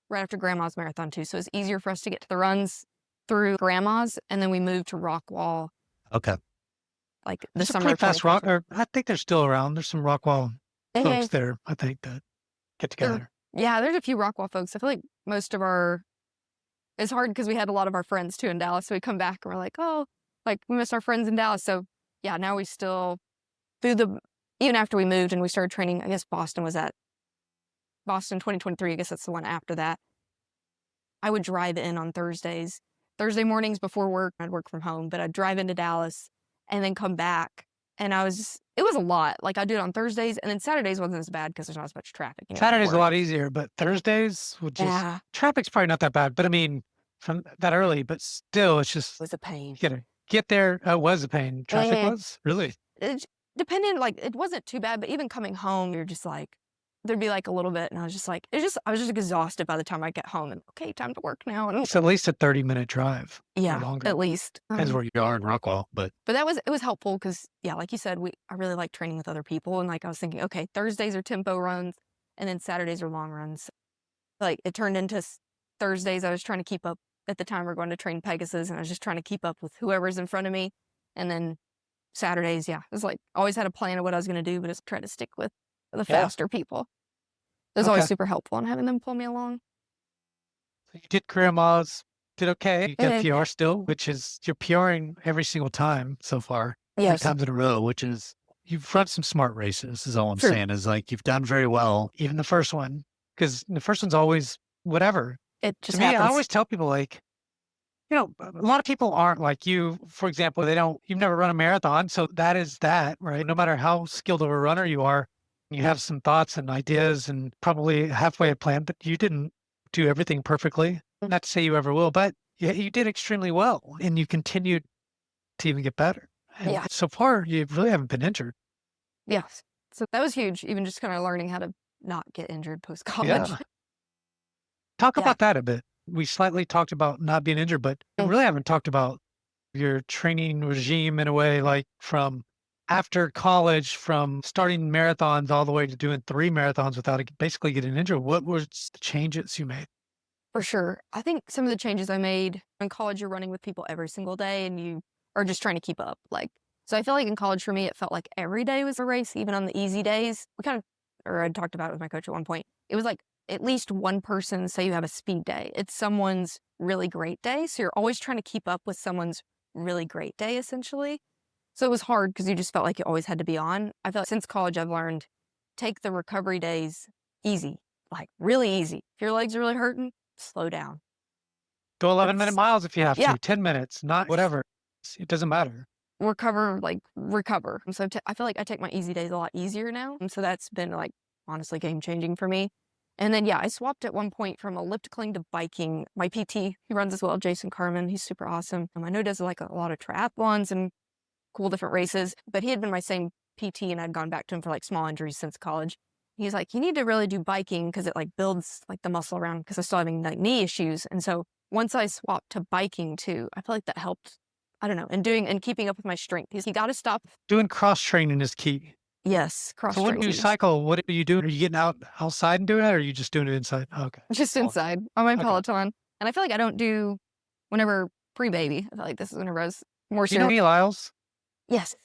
right after Grandma's marathon too. So it's easier for us to get to the runs through Grandma's. And then we moved to Rockwall Okay. like the There's a summer pretty of fast rock, 2022. or I think they're still around. There's some Rockwall folks Hey, there, I think, that get there, together. yeah, there's a few Rockwall folks. I feel like most of our it's hard because we had a lot of our friends too in Dallas. So we come back and we're like, oh, like we miss our friends in Dallas. So yeah, now we still through the even after we moved and we started training, I guess Boston was at Boston 2023. I guess that's the one after that. I would drive in on Thursdays. Thursday mornings before work, I'd work from home, but I'd drive into Dallas and then come back. And it was a lot. Like I'd do it on Thursdays and then Saturdays wasn't as bad because there's not as much traffic, with Saturday's a work. lot easier, but Thursdays would just Yeah, traffic's probably not that bad. But I mean, from that early, but still, it's it just was a pain. you gotta get there. It was a pain. Traffic Mhm. was really. It depending, like, it wasn't too bad, but even coming home, you're just like there'd be, like, a little bit, and I was just like I was just exhausted by the time I get home and, "Okay, time to work now," and It's at least a 30-minute drive or yeah, longer. at least, Depends where you are in Rockwall, but but it was helpful because yeah, like you said, I really like training with other people, and, like, I was thinking, "Okay, Thursdays are tempo runs, and then Saturdays are long runs." Like, it turned into Thursdays, I was trying to keep up at the time we're going to train Pegasus, and I was just trying to keep up with whoever's in front of me, and then Saturdays, yeah, it was like always had a plan of what I was gonna do, but just try to stick with the yeah. faster people. It was always Okay. super helpful in having them pull me along. So you did grandma's, did okay. You got Mhm. PR still, which is you're PRing every single time so far, 3 Yes, times in a row, which is you've run some smart races is all I'm true. saying, is like you've done very well, even the first one, because the first one's always whatever. It To just me, I happens. always tell people like, a lot of people aren't like you. For example, you've never run a marathon. So that is that, right? No matter how skilled of a runner you are, you have some thoughts and ideas and probably halfway a plan, but you didn't do everything perfectly. Mm, Not to say you ever will, but you did extremely well and you continued to even get better. And yeah, so far, you really haven't been injured. yes. So that was huge, even just kinda learning how to not get injured post-college. Yeah. Talk Yeah. about that a bit. We slightly talked about not being injured, but we Mm, really haven't talked about your training regime in a way, like from after college, from starting marathons all the way to doing 3 marathons without basically getting injured. What was the changes you made? for sure. I think some of the changes I made in college, you're running with people every single day and you are just trying to keep up, like so I feel like in college for me, it felt like every day was a race, even on the easy days. We kind of or I talked about it with my coach at one point. It was like at least one person, say you have a speed day, it's someone's really great day, so you're always trying to keep up with someone's really great day, essentially. So it was hard because you just felt like you always had to be on. I felt like since college, I've learned take the recovery days easy, like really easy. If your legs are really hurting, slow down. Go 11-minute It's miles if you have yeah, to, 10 minutes, not whatever. It doesn't matter. recover, like recover. And so I feel like I take my easy days a lot easier now. And so that's been like honestly game changing for me. And then yeah, I swapped at one point from ellipticaling to biking. My PT, he runs as well, Jason Carmen. He's super awesome. I know he does like a lot of triathlons and cool different races, but he had been my same PT and I'd gone back to him for like small injuries since college. He's like, you need to really do biking because it like builds like the muscle around because I was still having like knee issues. And so once I swapped to biking too, I feel like that helped. I don't know, and keeping up with my strength. You got to stop. Doing cross training is key. Yes, So cross when training's you huge. cycle, what are you doing? Are you getting outside and doing it, or are you just doing it inside? Oh, okay. Just Cool. inside on my Okay. Peloton, and I feel like I don't do whenever pre-baby. I feel like this is whenever I was more You know serious. Amy Lyles? Yes.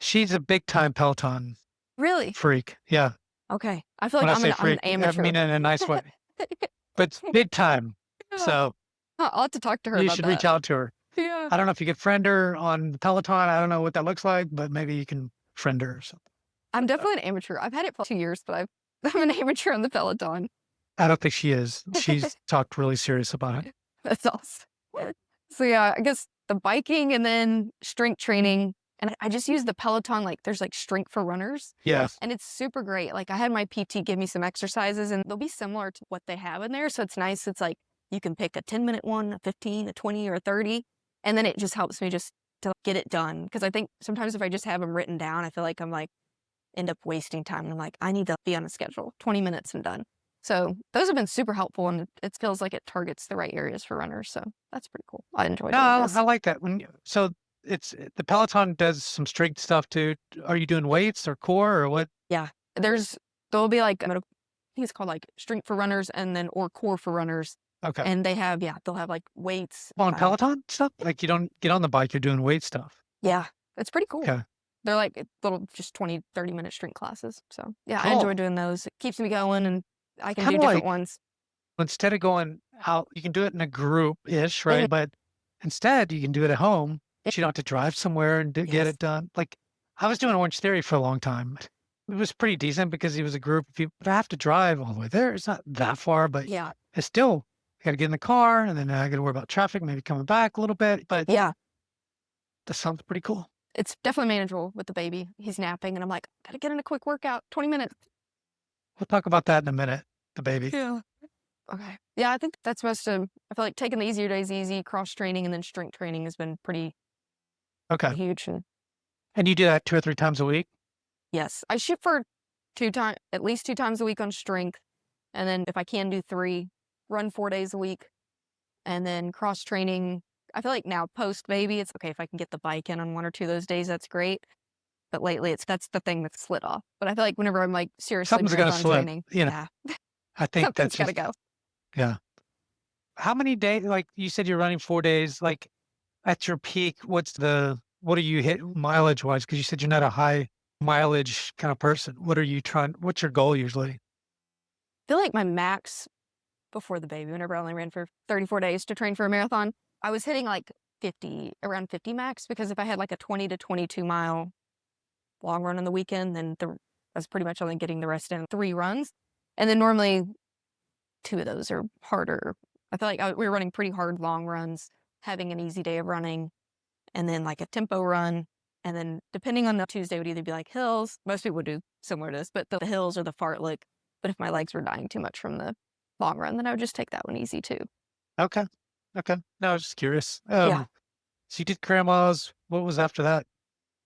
She's a big time Peloton Really? freak. Yeah. Okay. I feel When like I I'm say an freak, I amateur. mean in a nice way, but it's big time. Yeah. So Huh, I'll have to talk to her you about should reach that. out to her. Yeah. I don't know if you could friend her on Peloton. I don't know what that looks like, but maybe you can friend her or something. I'm definitely an amateur. I've had it for 2 years, but I'm an amateur on the Peloton. I don't think she is. She's talked really serious about it. That's awesome. So, yeah, I guess the biking and then strength training, and I just use the Peloton, like, there's, like, strength for runners, Yeah. and it's super great. Like, I had my PT give me some exercises, and they'll be similar to what they have in there, so it's nice. It's like you can pick a 10-minute one, a 15, a 20, or a 30, and then it just helps me just to get it done. Because I think sometimes if I just have them written down, I feel like I'm, like, end up wasting time, and I'm like, "I need to be on a schedule, 20 minutes and done." So, those have been super helpful, and it feels like it targets the right areas for runners, so that's pretty cool. I enjoy No, doing I those. like that. So it's the Peloton does some strength stuff too. Are you doing weights or core or what? Yeah. There's there'll be, like, I think it's called, like, strength for runners and then or core for runners, Okay. and they have they'll have, like, weights, On Peloton stuff? Like you don't get on the bike, you're doing weight stuff. yeah, it's pretty cool. Okay. They're, like, little just 20, 30-minute strength classes, so, yeah, I enjoy Cool. doing those. It keeps me going, and I can Kind do of different like ones. instead of going out, you can do it in a group ish, Mhm. right? But instead, you can do it at home. You don't have to drive somewhere and get Yes. it done. Like I was doing Orange Theory for a long time. It was pretty decent because he was a group of people, but I have to drive all the way there. It's not that far, but Yeah. it's still, I got to get in the car and then I got to worry about traffic, maybe coming back a little bit, but Yeah. that sounds pretty cool. It's definitely manageable with the baby. He's napping, and I'm like, "Gotta get in a quick workout, 20 minutes." We'll talk about that in a minute, the baby. Yeah. Okay. Yeah, I think that's most of I feel like taking the easier days easy, cross training, and then strength training has been Okay. pretty huge, and And you do that 2 or 3 times a week? yes, I shoot for at least 2 times a week on strength, and then if I can do 3, run 4 days a week, and then cross training. I feel like now post baby, it's okay if I can get the bike in on 1 or 2 of those days, that's great, but lately that's the thing that's slid off. But I feel like whenever I'm, like, seriously Something's gonna marathon slip, training, you know, yeah, I think something's that's gotta just go. yeah. How many days like, you said you're running 4 days, like, at your peak, what are you hit mileage-wise? Because you said you're not a high mileage kind of person. What's your goal usually? Feel like my max before the baby, whenever I only ran for 34 days to train for a marathon, I was hitting like 50, around 50 max, because if I had like a 20 to 22 mile long run on the weekend, then I was pretty much only getting the rest in 3 runs. And then normally 2 of those are harder. I feel like we were running pretty hard long runs, having an easy day of running, and then like a tempo run. And then depending on the Tuesday would either be like hills. Most people would do similar to this, but the hills or the fartlek. But if my legs were dying too much from the long run, then I would just take that one easy too. Okay. Okay. No, I was just curious. Yeah. So you did grandma's. What was after that?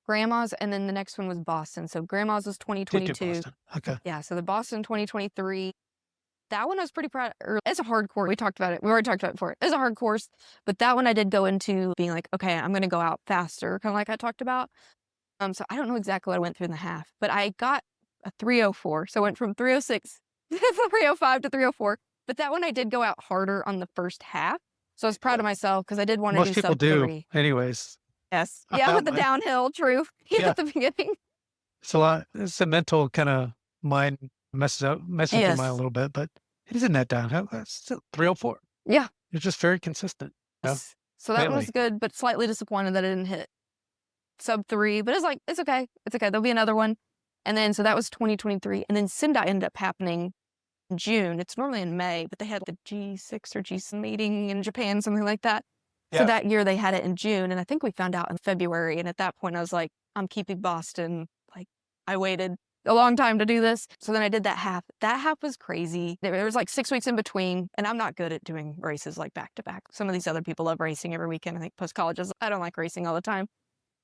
Grandma's, and then the next one was Boston. So Grandma's was Did do 2022. Boston. Okay. Yeah, so the Boston 2023, that one I was pretty proud. It's a hard course. We talked about it. We already talked about it before. It's a hard course, but that one I did go into being like, okay, I'm going to go out faster, kind of like I talked about. So I don't know exactly what I went through in the half, but I got a 304. So I went from 306 to 305 to 304. But that one I did go out harder on the first half. So I was proud of myself because I did want to do Most people sub do three. anyways. Yes. Not Yeah, that with the way. downhill, true. Yeah, Yeah. at the beginning. It's a lot. It's a mental kinda mind messes with your mind a Yes. little bit, but it isn't that downhill. That's still 304. Yeah. You're just very consistent. Yeah. Yes. So that one was Lately. good, but slightly disappointed that I didn't hit sub 3, but it's like, it's okay. It's okay. There'll be another one. And then, so that was 2023. And then Sendai ended up happening in June. It's normally in May, but they had the G6 or G7 meeting in Japan, something like that. So Yeah. that year they had it in June. And I think we found out in February. And at that point I was like, I'm keeping Boston. Like, I waited a long time to do this. So then I did that half. That half was crazy. There was like 6 weeks in between, and I'm not good at doing races like back to back. Some of these other people love racing every weekend. I think post colleges, I don't like racing all the time.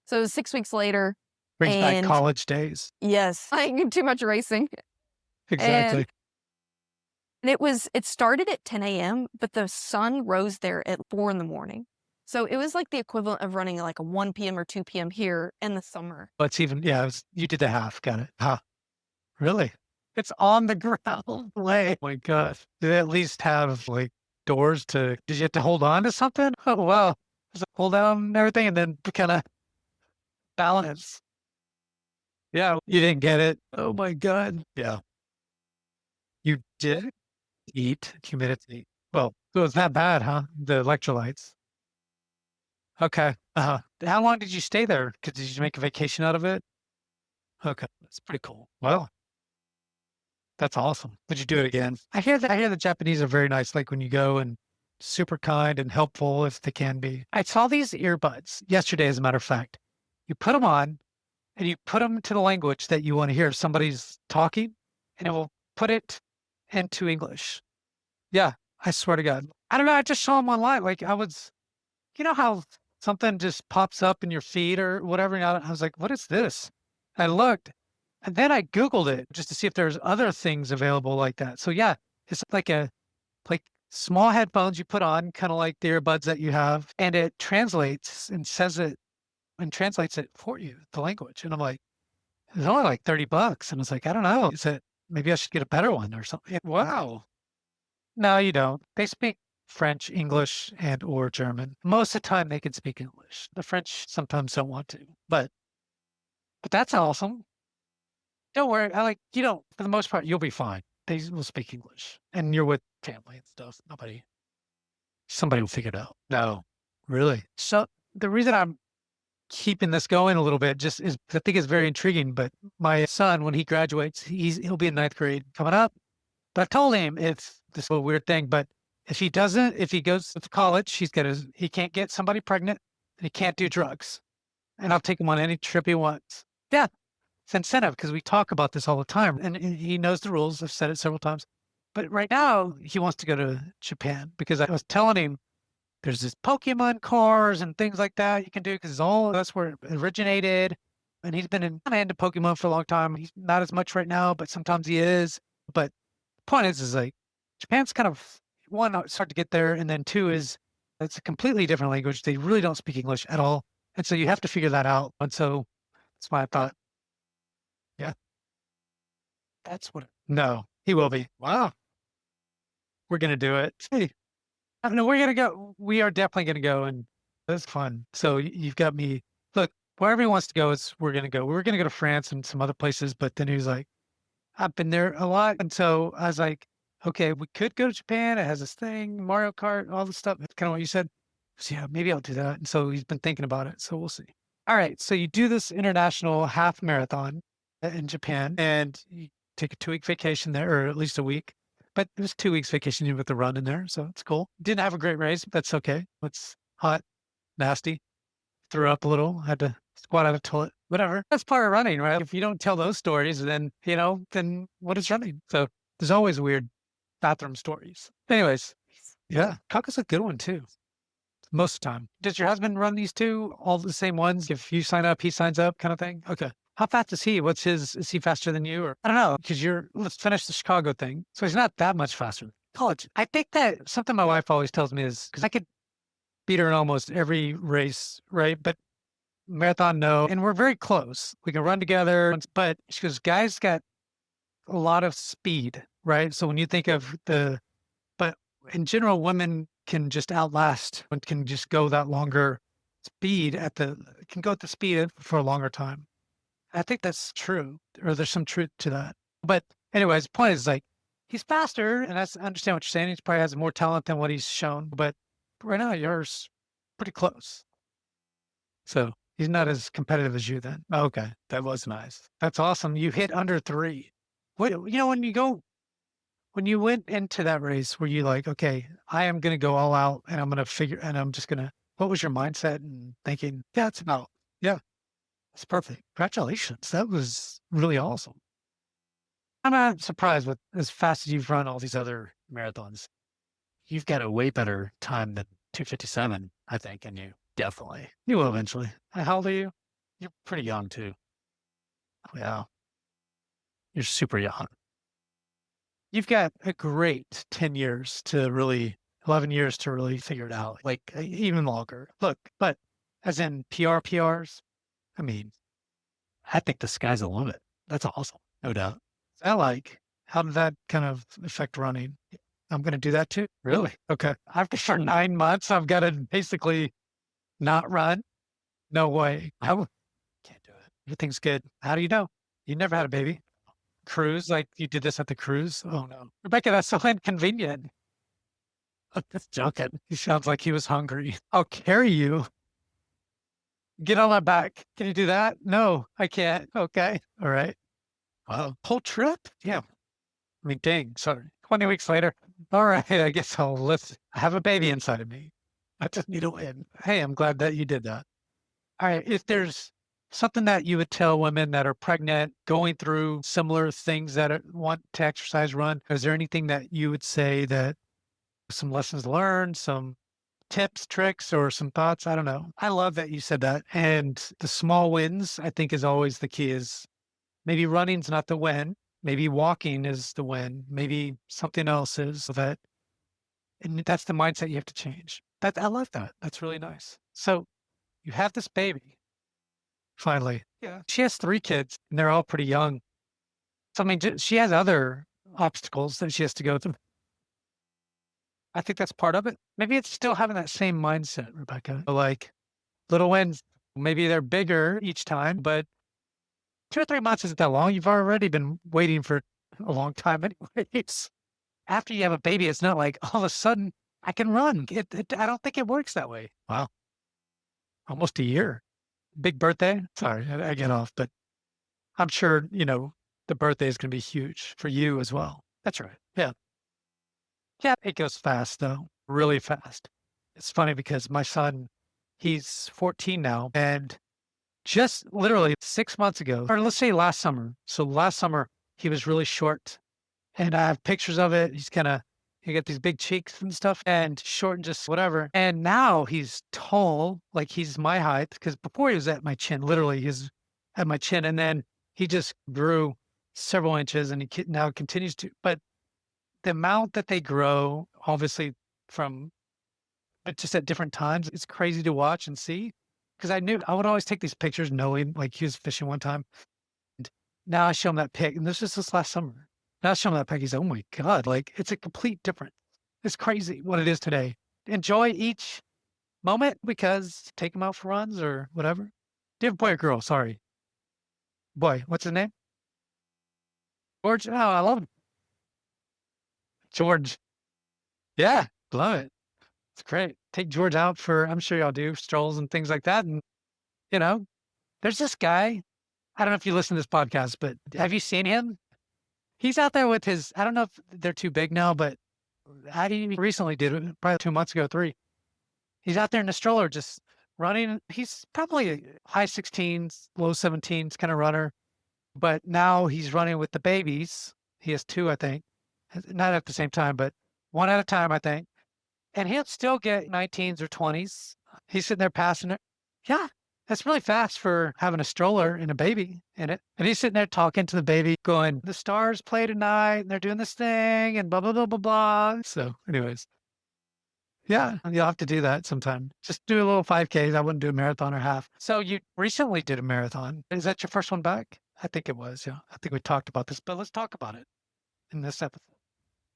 So it was 6 weeks later, Brings back and college days. yes, like too much racing. And Exactly. it started at 10 a.m., but the sun rose there at 4 in the morning. So it was like the equivalent of running like a 1 p.m. or 2 p.m. here in the summer. But it's even yeah, you did the half, got it. Huh, really? It's on the ground way. Oh my gosh. Did they at least have, like, doors to did you have to hold on to something? Oh, wow. Just hold down and everything and then kinda balance. Yeah, you didn't get it? Oh my god. Yeah. You did eat humidity. Well, it was that bad, huh? The electrolytes. Okay. Uh-huh. How long did you stay there? Did you make a vacation out of it? Okay, that's pretty cool. Well, that's awesome. Would you do it again? I hear the Japanese are very nice, like, when you go and super kind and helpful if they can be. I saw these earbuds yesterday, as a matter of fact. You put them on and you put them to the language that you wanna hear. If somebody's talking, and it will put it into English. Yeah, I swear to God. I don't know, I just saw them online, like, you know how something just pops up in your feed or whatever, and I was like, "What is this?" I looked, and then I Googled it just to see if there's other things available like that. So, yeah, it's like small headphones you put on, kinda like the earbuds that you have, and it translates and says it and translates it for you, the language, and I'm like, "It's only like $30." And it's like, "I don't know, is it maybe I should get a better one or something." Wow. No, you don't. They speak French, English, and or German. Most of the time they can speak English. The French sometimes don't want to, but that's awesome. Don't worry. You don't, for the most part, you'll be fine. They will speak English and you're with family and stuff. Somebody will figure it out. No, really. So the reason I'm keeping this going a little bit just is I think it's very intriguing, but my son, when he graduates, he'll be in ninth grade coming up. But I've told him if this is a weird thing, but if he goes to college, he can't get somebody pregnant and he can't do drugs. And I'll take him on any trip he wants. Yeah, it's incentive because we talk about this all the time and he knows the rules. I've said it several times. But right now he wants to go to Japan because I was telling him there's this Pokemon cars and things like that you can do because all that's where it originated. And he's been kinda into Pokemon for a long time. He's not as much right now, but sometimes he is. But point is like Japan's kind of one, it's hard to get there, and then two is it's a completely different language. They really don't speak English at all, and so you have to figure that out. And so that's why I thought, yeah, that's what. No, he will be. Wow, we're gonna do it. Hey, I don't know. We're gonna go. We are definitely gonna go, and that's fun. So you've got me. Look, wherever he wants to go, is we're gonna go. We were gonna go to France and some other places, but then he was like, I've been there a lot, and so I was like, "Okay, we could go to Japan. It has this thing, Mario Kart, all this stuff." It's kinda what you said. So, yeah, maybe I'll do that, and so he's been thinking about it, so we'll see. Alright, so you do this international half marathon in Japan, and you take a 2-week vacation there, or at least a week, but it was 2 weeks vacation with the run in there, so it's cool. Didn't have a great race, but that's okay. It's hot, nasty. Threw up a little, had to squat out a toilet, whatever. That's part of running, right? If you don't tell those stories, then, then what is running? So there's always weird bathroom stories. Anyways, yeah, cock's a good one too. Most of the time. Does your husband run these two, all the same ones? If you sign up, he signs up kind of thing? Okay. How fast is he? Is he faster than you? Or I don't know, because let's finish the Chicago thing. So he's not that much faster. College. I think that something my wife always tells me is because I could beat her in almost every race, right? But marathon, no. And we're very close. We can run together. But she goes, guys got a lot of speed, right? So when you think of but in general, women can just outlast and can just go that longer speed can go at the speed for a longer time. I think that's true, or there's some truth to that. But anyways, point is like, he's faster, and I understand what you're saying. He probably has more talent than what he's shown, but right now yours pretty close. So he's not as competitive as you then. Okay, that was nice. That's awesome. You hit under 3. What when you went into that race, were you like, "Okay, I am gonna go all out and I'm just gonna" what was your mindset and thinking? Yeah, it's about yeah, that's perfect. Congratulations. That was really awesome. I'm not surprised with as fast as you've run all these other marathons. You've got a way better time than 2:57, I think, and you definitely you will eventually. How old are you? You're pretty young too. Oh, yeah, you're super young. You've got a great 10 years to really 11 years to really figure it out, like even longer. Look, but as in PRs, I mean, I think the sky's the limit. That's awesome. No doubt. I like, how did that kind of affect running? I'm going to do that too. Really? Okay. After for 9 months, I've got to basically not run. No way. Can't do it. Everything's good. How do you know? You never had a baby? Cruise? Like you did this at the cruise? Oh no. Rebecca, that's so inconvenient. I'm just joking. He sounds like he was hungry. I'll carry you. Get on my back. Can you do that? No, I can't. Okay. All right. Wow. Whole trip? Yeah. I mean, dang. Sorry. 20 weeks later. All right. I guess I have a baby inside of me. I just need a win. Hey, I'm glad that you did that. All right. If there's something that you would tell women that are pregnant, going through similar things that want to exercise, run, is there anything that you would say that some lessons learned, some tips, tricks, or some thoughts? I don't know. I love that you said that. And the small wins, I think, is always the key is maybe running's not the win. Maybe walking is the win. Maybe something else is that. And that's the mindset you have to change. I love that. That's really nice. So you have this baby finally. Yeah. She has 3 kids and they're all pretty young. So, I mean, she has other obstacles that she has to go through. I think that's part of it. Maybe it's still having that same mindset, Rebecca. Like little wins, maybe they're bigger each time, but 2 or 3 months isn't that long. You've already been waiting for a long time anyways. After you have a baby, it's not like all of a sudden I can run. I don't think it works that way. Wow. Almost a year. Big birthday. Sorry, I get off, but I'm sure, the birthday is going to be huge for you as well. That's right. Yeah. Yeah. It goes fast though, really fast. It's funny because my son, he's 14 now, and just literally 6 months ago, or let's say last summer. So last summer, he was really short and I have pictures of it. He got these big cheeks and stuff and short and just whatever. And now he's tall, like he's my height. Cause before he was at my chin, literally he's at my chin. And then he just grew several inches and now continues to, but the amount that they grow, obviously from just at different times, it's crazy to watch and see. Cause I would always take these pictures knowing like he was fishing one time. And now I show him that pic, and this is this last summer. Now I show him that pic, he's, "Oh my god," like, it's a complete difference. It's crazy what it is today. Enjoy each moment because take him out for runs or whatever. Do you have a boy or girl? Sorry. Boy, what's his name? George? Oh, I love him. George. Yeah, love it. It's great. Take George out for I'm sure y'all do, strolls and things like that, and, you know, there's this guy, I don't know if you listen to this podcast, but have you seen him? He's out there with his I don't know if they're too big now, but he recently did it, probably 2 months ago, 3. He's out there in the stroller just running. He's probably a high 16s, low 17s kinda runner, but now he's running with the babies. He has 2, I think. Not at the same time, but 1 at a time, I think. And he'll still get 19s or 20s. He's sitting there passing it. Yeah, that's really fast for having a stroller and a baby in it. And he's sitting there talking to the baby, going, "The Stars play tonight, and they're doing this thing, and blah, blah, blah, blah, blah." So, anyways, yeah, you'll have to do that sometime. Just do a little 5Ks. I wouldn't do a marathon or half. So, you recently did a marathon. Is that your first one back? I think it was. Yeah. I think we talked about this, but let's talk about it in this episode.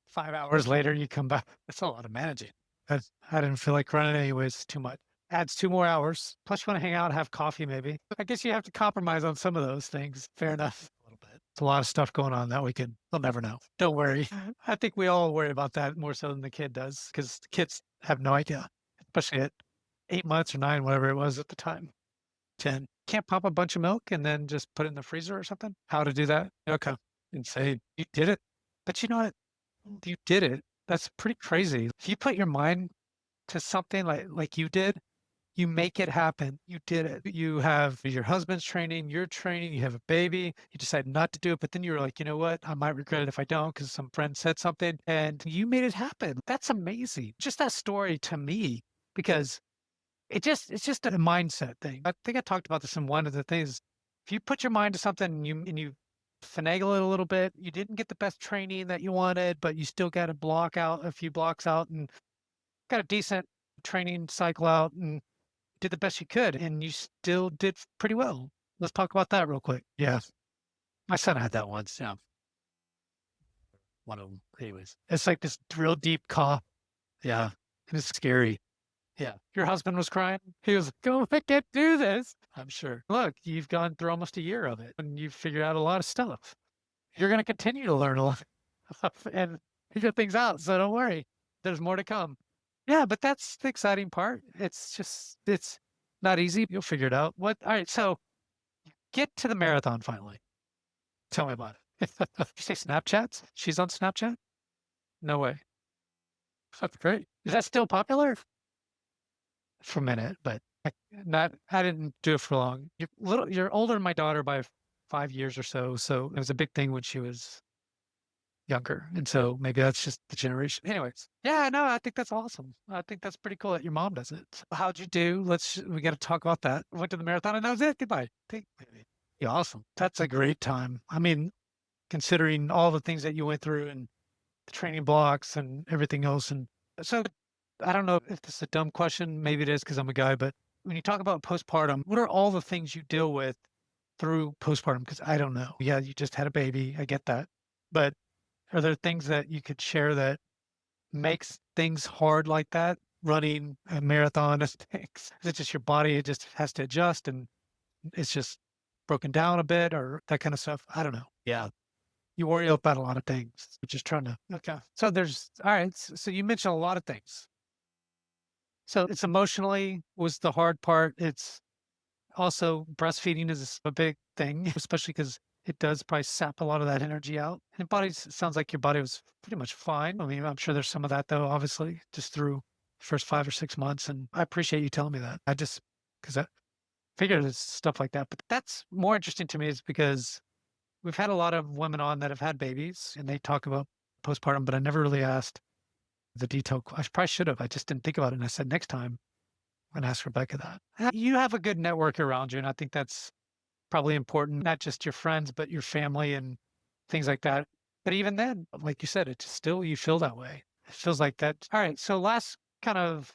5 hours later, you come back. That's a lot of managing. I didn't feel like running anyways. It's too much. Adds 2 more hours. Plus, you want to hang out, have coffee, maybe. I guess you have to compromise on some of those things. Fair enough. A little bit. It's a lot of stuff going on that weekend. They'll never know. Don't worry. I think we all worry about that more so than the kid does because the kids have no idea, especially at 8 months or 9, whatever it was at the time. 10. Can't pop a bunch of milk and then just put it in the freezer or something? How to do that? Okay. Insane. You did it. But you know what? You did it. That's pretty crazy. If you put your mind to something like you did, you make it happen. You did it. You have your husband's training, your training, you have a baby, you decide not to do it, but then you were like, you know what? I might regret it if I don't because some friend said something and you made it happen. That's amazing. Just that story to me, because it's just a mindset thing. I think I talked about this in one of the things. If you put your mind to something and you finagle it a little bit, you didn't get the best training that you wanted, but you still got to block out a few blocks out and got a decent training cycle out and did the best you could, and you still did pretty well. Let's talk about that real quick. Yeah. My son had that once. Yeah. One of them. Anyways, it's like this real deep cough. Yeah. It was scary. Yeah. Your husband was crying. He was like, "Oh, I can't do this." I'm sure. Look, you've gone through almost a year of it and you've figured out a lot of stuff. You're going to continue to learn a lot and figure things out. So don't worry. There's more to come. Yeah, but that's the exciting part. It's not easy. You'll figure it out. All right. So get to the marathon finally. Tell me about it. Did you say Snapchats? She's on Snapchat? No way. That's great. Is that still popular? For a minute, but I didn't do it for long. You're older than my daughter by 5 years or so, so it was a big thing when she was younger, and so maybe that's just the generation. Anyways, yeah, no, I think that's awesome. I think that's pretty cool that your mom does it. So how'd you do? We gotta talk about that. Went to the marathon and that was it. Goodbye. Yeah, awesome. That's a great time. I mean, considering all the things that you went through and the training blocks and everything else. And so I don't know if this is a dumb question. Maybe it is because I'm a guy, but when you talk about postpartum, what are all the things you deal with through postpartum? Because I don't know. Yeah, you just had a baby. I get that. But are there things that you could share that makes things hard like that? Running a marathon and things. Is it just your body? It just has to adjust and it's just broken down a bit or that kind of stuff? I don't know. Yeah. You worry about a lot of things. Just trying to okay. So there's all right. So you mentioned a lot of things. So it's emotionally was the hard part. It's also breastfeeding is a big thing, especially because it does probably sap a lot of that energy out. And sounds like your body was pretty much fine. I mean, I'm sure there's some of that though, obviously, just through the first 5 or 6 months. And I appreciate you telling me that. Because I figured it's stuff like that. But that's more interesting to me is because we've had a lot of women on that have had babies and they talk about postpartum, but I never really asked the detailed. I probably should have. I just didn't think about it. And I said next time I'm gonna ask Rebecca that. You have a good network around you, and I think that's probably important. Not just your friends, but your family and things like that. But even then, like you said, it's still you feel that way. It feels like that. All right. So last kind of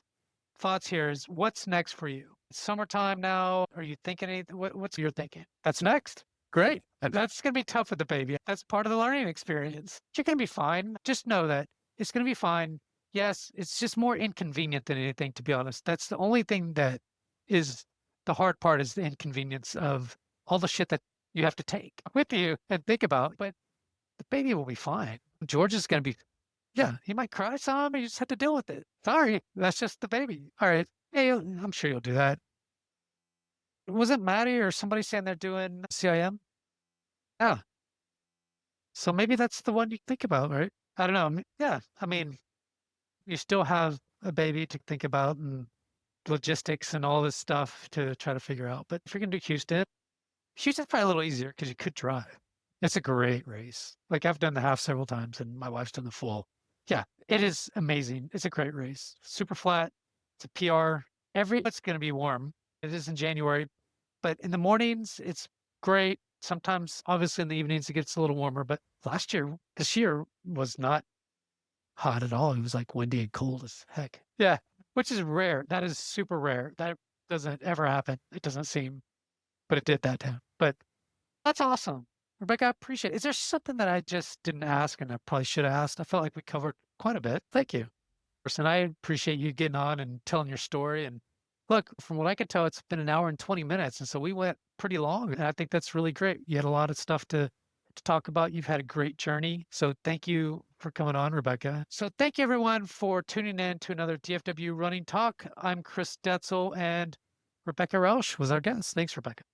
thoughts here is what's next for you? It's summertime now. Are you thinking anything? What's your thinking? That's next. Great. And that's going to be tough with the baby. That's part of the learning experience. You're going to be fine. Just know that it's going to be fine. Yes, it's just more inconvenient than anything, to be honest. That's the only thing that is the hard part is the inconvenience of all the shit that you have to take with you and think about. But the baby will be fine. George is going to be yeah, he might cry some, you just have to deal with it. Sorry, that's just the baby. All right. Hey, I'm sure you'll do that. Was it Maddie or somebody saying they're doing CIM? Yeah. So maybe that's the one you think about, right? I don't know. Yeah. I mean, you still have a baby to think about and logistics and all this stuff to try to figure out. But if you're going to do Houston's probably a little easier because you could drive. It's a great race. Like I've done the half several times and my wife's done the full. Yeah, it is amazing. It's a great race. Super flat. It's a PR. It's going to be warm. It is in January, but in the mornings, it's great. Sometimes, obviously, in the evenings, it gets a little warmer. But this year was not hot at all. It was like windy and cold as heck. Yeah, which is rare. That is super rare. That doesn't ever happen. It doesn't seem, but it did that time. But that's awesome. Rebecca, I appreciate it. Is there something that I just didn't ask and I probably should have asked? I felt like we covered quite a bit. Thank you. And I appreciate you getting on and telling your story. And look, from what I could tell, it's been an hour and 20 minutes. And so we went pretty long. And I think that's really great. You had a lot of stuff to talk about. You've had a great journey. So thank you for coming on, Rebecca. So thank you everyone for tuning in to another DFW Running Talk. I'm Chris Detzel and Rebecca Roush was our guest. Thanks, Rebecca.